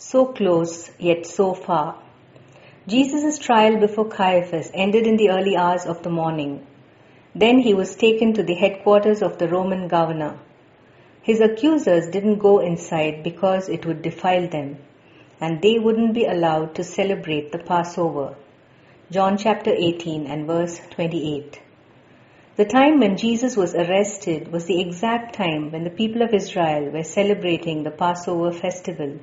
So close, yet so far. Jesus' trial before Caiaphas ended in the early hours of the morning. Then he was taken to the headquarters of the Roman governor. His accusers didn't go inside because it would defile them, and they wouldn't be allowed to celebrate the Passover. John chapter 18 and verse 28. The time when Jesus was arrested was the exact time when the people of Israel were celebrating the Passover festival.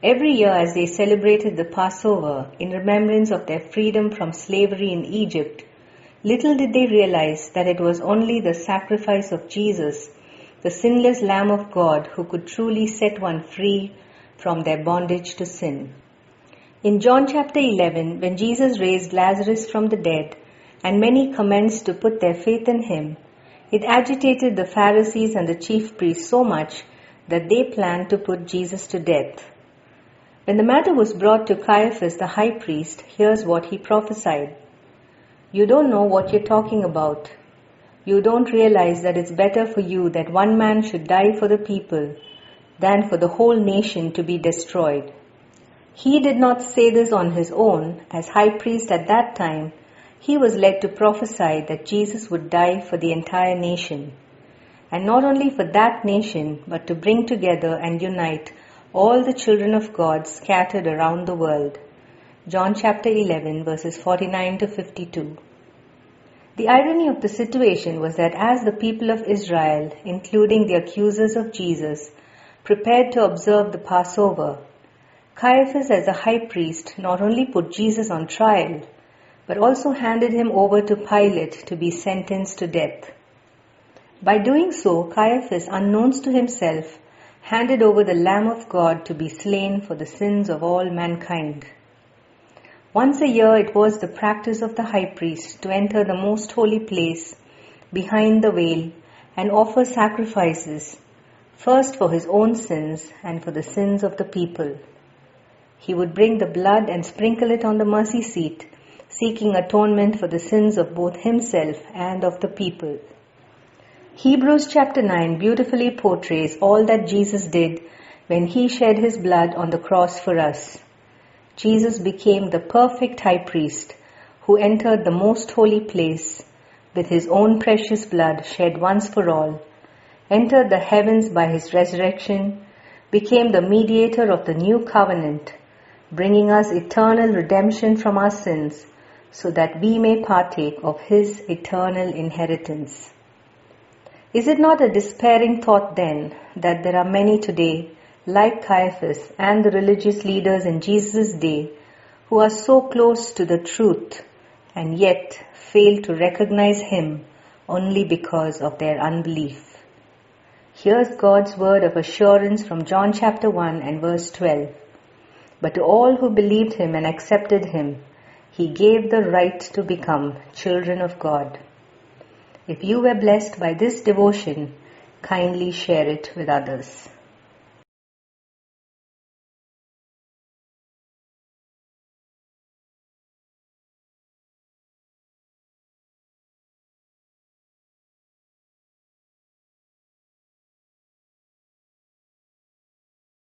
Every year as they celebrated the Passover in remembrance of their freedom from slavery in Egypt, little did they realize that it was only the sacrifice of Jesus, the sinless Lamb of God, who could truly set one free from their bondage to sin. In John chapter 11, when Jesus raised Lazarus from the dead, and many commenced to put their faith in him, it agitated the Pharisees and the chief priests so much that they planned to put Jesus to death. When the matter was brought to Caiaphas the high priest, here's what he prophesied. You don't know what you're talking about. You don't realize that it's better for you that one man should die for the people than for the whole nation to be destroyed. He did not say this on his own. As high priest at that time, he was led to prophesy that Jesus would die for the entire nation. And not only for that nation, but to bring together and unite all the children of God scattered around the world. John chapter 11 verses 49 to 52. The irony of the situation was that as the people of Israel, including the accusers of Jesus, prepared to observe the Passover, Caiaphas as a high priest not only put Jesus on trial, but also handed him over to Pilate to be sentenced to death. By doing so, Caiaphas, unknowns to himself, handed over the Lamb of God to be slain for the sins of all mankind. Once a year it was the practice of the high priest to enter the most holy place behind the veil and offer sacrifices, first for his own sins and for the sins of the people. He would bring the blood and sprinkle it on the mercy seat, seeking atonement for the sins of both himself and of the people. Hebrews chapter 9 beautifully portrays all that Jesus did when he shed his blood on the cross for us. Jesus became the perfect high priest who entered the most holy place with his own precious blood shed once for all, entered the heavens by his resurrection, became the mediator of the new covenant, bringing us eternal redemption from our sins so that we may partake of his eternal inheritance. Is it not a despairing thought then that there are many today, like Caiaphas and the religious leaders in Jesus' day, who are so close to the truth and yet fail to recognize him only because of their unbelief? Here's God's word of assurance from John chapter 1 and verse 12. But to all who believed him and accepted him, he gave the right to become children of God. If you were blessed by this devotion, kindly share it with others.